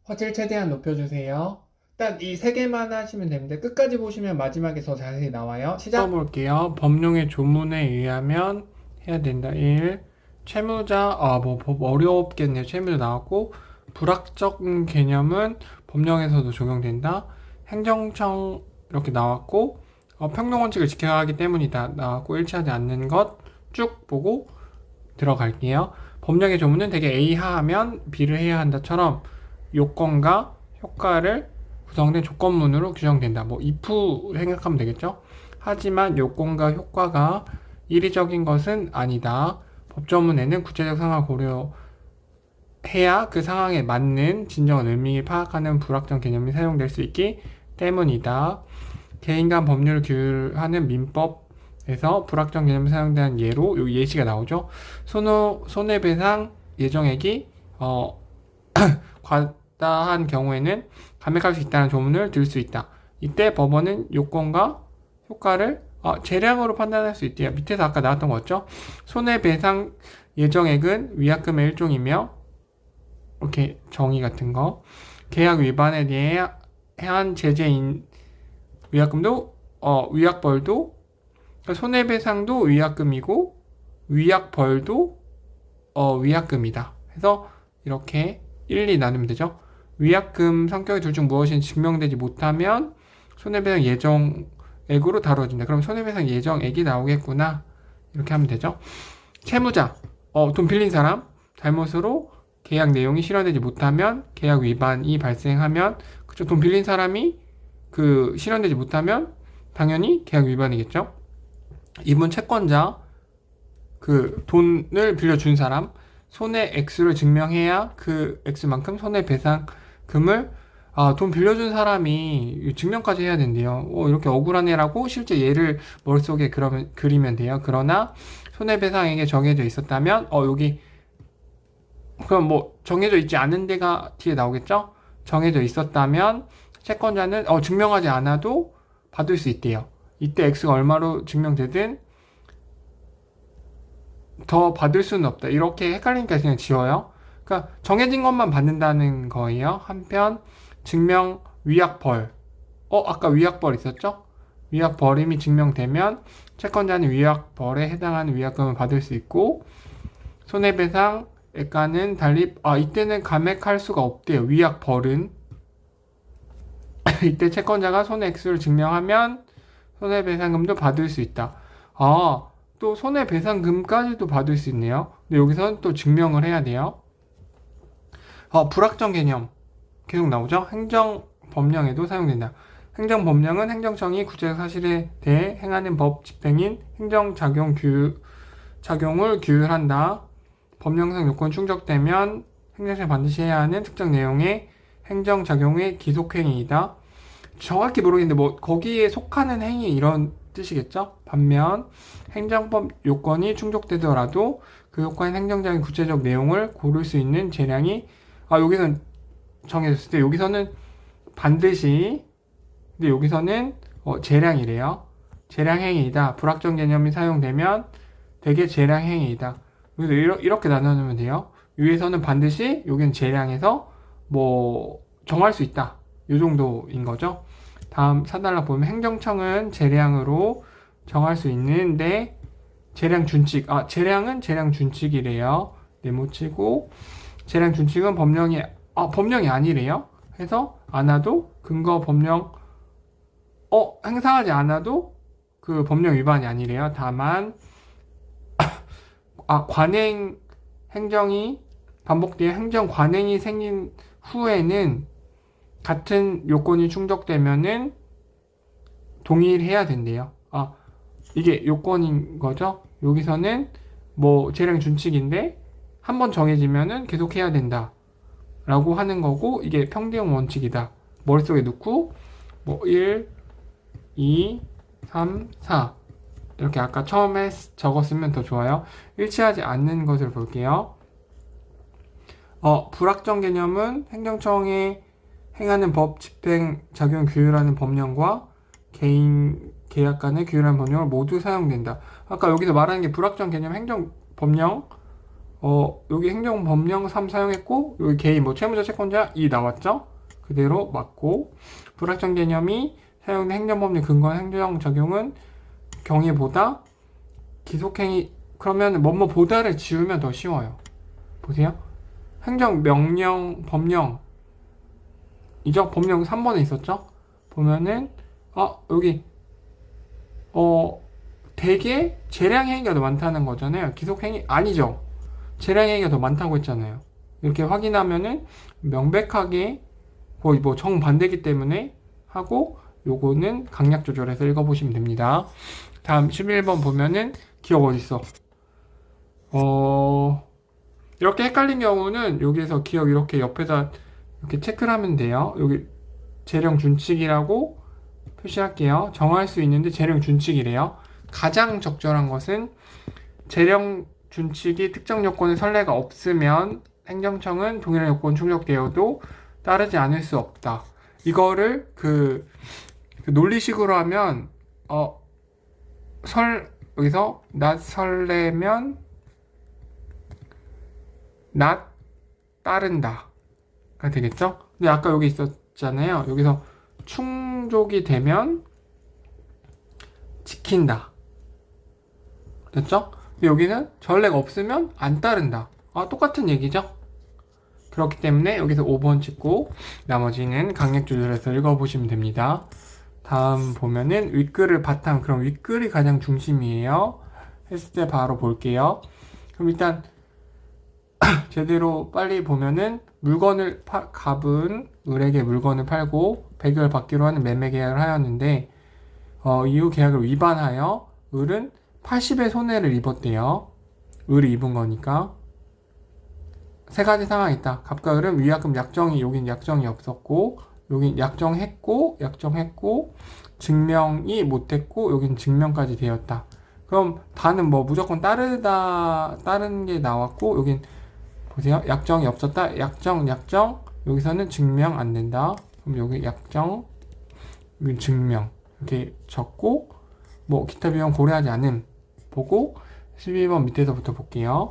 화질 최대한 높여주세요. 딱 이 세 개만 하시면 됩니다. 끝까지 보시면 마지막에 더 자세히 나와요. 시작! 써볼게요. 법령의 조문에 의하면 해야 된다. 1. 채무자, 법 어렵겠네요. 채무자 나왔고, 불확정 개념은 법령에서도 적용된다. 행정청 이렇게 나왔고, 평등원칙을 지켜야 하기 때문이다. 나왔고, 일치하지 않는 것 쭉 보고 들어갈게요. 법령의 조문은 대개 A 하하면 B를 해야 한다처럼 요건과 효과를 구성된 조건문으로 규정된다. 뭐 if 생각하면 되겠죠. 하지만 요건과 효과가 일의적인 것은 아니다. 법조문에는 구체적 상황을 고려해야 그 상황에 맞는 진정한 의미를 파악하는 불확정 개념이 사용될 수 있기 때문이다. 개인 간 법률을 규율하는 민법에서 불확정 개념이 사용되는 예로 여기 예시가 나오죠. 손해배상 예정액이 과다한 경우에는 감액할 수 있다는 조문을 들 수 있다. 이때 법원은 요건과 효과를 재량으로 판단할 수 있대요. 밑에서 아까 나왔던 거 같죠? 손해배상 예정액은 위약금의 일종이며 이렇게 정의 같은 거 계약 위반에 대한 제재인 위약금도 위약벌도 그러니까 손해배상도 위약금이고 위약벌도 위약금이다. 그래서 이렇게 1, 2 나누면 되죠. 위약금 성격의 둘 중 무엇인지 증명되지 못하면 손해배상 예정액으로 다뤄진다. 그럼 손해배상 예정액이 나오겠구나. 이렇게 하면 되죠. 채무자, 돈 빌린 사람 잘못으로 계약 내용이 실현되지 못하면 계약 위반이 발생하면 그쵸. 돈 빌린 사람이 실현되지 못하면 당연히 계약 위반이겠죠. 이분 채권자 돈을 빌려준 사람 손해 액수를 증명해야 그 액수만큼 손해배상금을 돈 빌려준 사람이 증명까지 해야 된대요. 이렇게 억울한 애라고 실제 얘를 머릿속에 그리면 돼요. 그러나 손해배상액에 정해져 있었다면 여기 그럼 뭐 정해져 있지 않은 데가 뒤에 나오겠죠? 정해져 있었다면 채권자는 증명하지 않아도 받을 수 있대요. 이때 액수가 얼마로 증명되든 더 받을 수는 없다. 이렇게 헷갈리니까 그냥 지워요. 그러니까 정해진 것만 받는다는 거예요. 한편 증명 위약벌. 아까 위약벌 있었죠? 위약벌임이 증명되면 채권자는 위약벌에 해당하는 위약금을 받을 수 있고 손해배상액과는 달리 이때는 감액할 수가 없대요. 위약벌은 이때 채권자가 손해액수를 증명하면 손해배상금도 받을 수 있다. 또 손해배상금까지도 받을 수 있네요. 근데 여기서는 또 증명을 해야 돼요. 불확정 개념 계속 나오죠. 행정법령에도 사용된다. 행정법령은 행정청이 구체적 사실에 대해 행하는 법 집행인 행정작용을 규율한다. 법령상 요건이 충족되면 행정청이 반드시 해야 하는 특정 내용의 행정작용의 기속행위이다. 정확히 모르겠는데 뭐 거기에 속하는 행위 이런 뜻이겠죠? 반면 행정법 요건이 충족되더라도 그 요건의 행정적인 구체적 내용을 고를 수 있는 재량이 여기서는 정해졌을 때 여기서는 반드시 근데 여기서는 재량이래요. 재량행위이다. 불확정 개념이 사용되면 대개 재량행위이다. 그래서 이렇게 나누면 돼요. 위에서는 반드시 여기는 재량에서 뭐 정할 수 있다. 이 정도인 거죠. 다음 4단락 보면 행정청은 재량으로 정할 수 있는데 재량 준칙 재량은 재량 준칙이래요. 네모치고 재량 준칙은 법령이 아니래요. 해서 않아도 근거 법령 행사하지 않아도 그 법령 위반이 아니래요. 다만 관행 행정이 반복되어 행정 관행이 생긴 후에는 같은 요건이 충족되면은 동일해야 된대요. 이게 요건인 거죠. 여기서는 뭐 재량 준칙인데 한번 정해지면은 계속 해야 된다 라고 하는 거고 이게 평등 원칙이다. 머릿속에 넣고 뭐 1, 2, 3, 4 이렇게 아까 처음에 적었으면 더 좋아요. 일치하지 않는 것을 볼게요. 불확정 개념은 행정청에 행하는 법 집행 작용 규율하는 법령과 개인 계약 간의 규율하는 법령을 모두 사용된다. 아까 여기서 말하는 게 불확정 개념 행정 법령 여기 행정법령 3 사용했고, 여기 개인, 채무자, 채권자 2 나왔죠? 그대로 맞고, 불확정 개념이 사용된 행정법령 근거한 행정 적용은 경위보다 기속행위, 그러면 뭐뭐보다를 지우면 더 쉬워요. 보세요. 행정명령, 법령, 법령 3번에 있었죠? 보면은, 여기, 되게 재량행위가 더 많다는 거잖아요. 기속행위 아니죠. 재량행위가 더 많다고 했잖아요. 이렇게 확인하면은 명백하게 거의 정반대기 때문에 하고, 요거는 강약 조절해서 읽어보시면 됩니다. 다음 11번 보면은 기억 어딨어? 이렇게 헷갈린 경우는 여기에서 기억 이렇게 옆에다 이렇게 체크를 하면 돼요. 여기 재령 준칙이라고 표시할게요. 정할 수 있는데 재령 준칙이래요. 가장 적절한 것은 재령 준칙이 특정 요건의 선례가 없으면 행정청은 동일한 요건 충족되어도 따르지 않을 수 없다. 이거를 그 논리식으로 하면 여기서 not 설레면 not 따른다 가 되겠죠? 근데 아까 여기 있었잖아요. 여기서 충족이 되면 지킨다 됐죠? 근데 여기는 전례가 없으면 안 따른다. 똑같은 얘기죠? 그렇기 때문에 여기서 5번 찍고 나머지는 강약 조절해서 읽어보시면 됩니다. 다음 보면은 윗글을 바탕, 그럼 윗글이 가장 중심이에요. 했을 때 바로 볼게요. 그럼 일단 제대로 빨리 보면은 갑은 을에게 물건을 팔고 100을 받기로 하는 매매 계약을 하였는데 이후 계약을 위반하여 을은 80의 손해를 입었대요. 을이 입은 거니까. 세 가지 상황이 있다. 갑과 을은 위약금 약정이, 여긴 약정이 없었고, 여긴 약정했고, 증명이 못했고, 여긴 증명까지 되었다. 그럼 다는 무조건 따른 게 나왔고, 여긴 보세요. 약정이 없었다. 약정. 여기서는 증명 안 된다. 그럼 여기 약정, 여기 증명. 이렇게 적고, 기타 비용 고려하지 않음. 보고, 12번 밑에서부터 볼게요.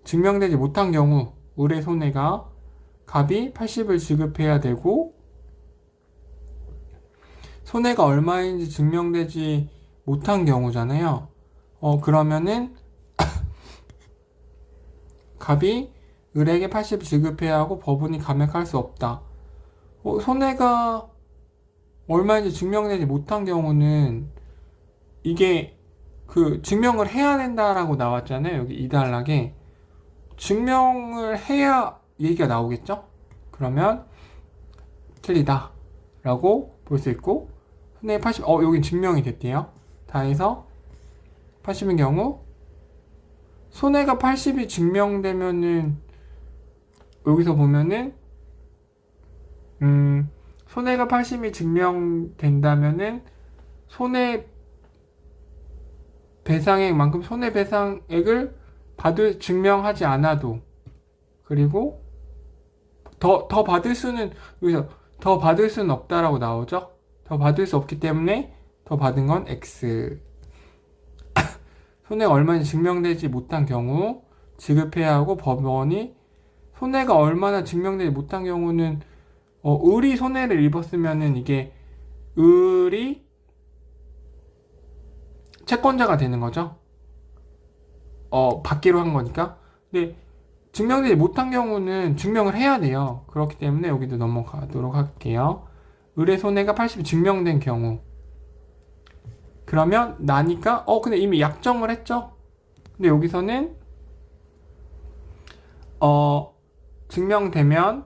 증명되지 못한 경우, 을의 손해가 갑이 80을 지급해야 되고, 손해가 얼마인지 증명되지 못한 경우잖아요. 그러면은, 갑이 을에게 80을 지급해야 하고 법원이 감액할 수 없다. 손해가 얼마인지 증명되지 못한 경우는 이게 증명을 해야 된다라고 나왔잖아요. 여기 2단락에 증명을 해야 얘기가 나오겠죠? 그러면 틀리다 라고 볼 수 있고, 손해 80, 여긴 증명이 됐대요. 다 해서 80인 경우 손해가 80이 증명되면은 여기서 보면은 손해가 80이 증명된다면은 손해배상액만큼 손해배상액을 증명하지 않아도, 그리고 더 받을 수는, 여기서 더 받을 수는 없다라고 나오죠? 더 받을 수 없기 때문에 더 받은 건 X. 손해가 얼마인지 증명되지 못한 경우 지급해야 하고, 법원이 손해가 얼마나 증명되지 못한 경우는 을이 손해를 입었으면은 이게 을이 채권자가 되는 거죠. 받기로 한 거니까. 근데 증명되지 못한 경우는 증명을 해야 돼요. 그렇기 때문에 여기도 넘어가도록 할게요. 을의 손해가 80이 증명된 경우. 그러면 나니까 근데 이미 약정을 했죠. 근데 여기서는 증명되면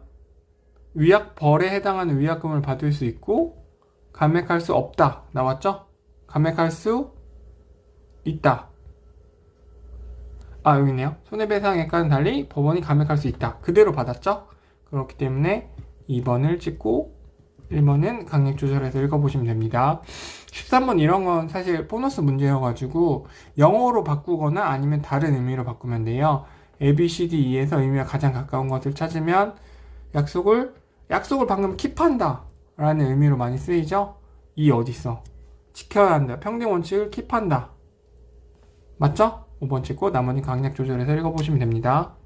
위약벌에 해당하는 위약금을 받을 수 있고 감액할 수 없다 나왔죠? 감액할 수 있다. 여기 있네요. 손해배상액과는 달리 법원이 감액할 수 있다. 그대로 받았죠? 그렇기 때문에 2번을 찍고 1번은 강약 조절해서 읽어보시면 됩니다. 13번 이런 건 사실 보너스 문제여가지고 영어로 바꾸거나 아니면 다른 의미로 바꾸면 돼요. A, B, C, D, E에서 의미가 가장 가까운 것을 찾으면 약속을 방금 킵한다 라는 의미로 많이 쓰이죠? E 어딨어? 지켜야 한다. 평등 원칙을 킵한다. 맞죠? 5번 찍고 나머지 강약 조절해서 읽어보시면 됩니다.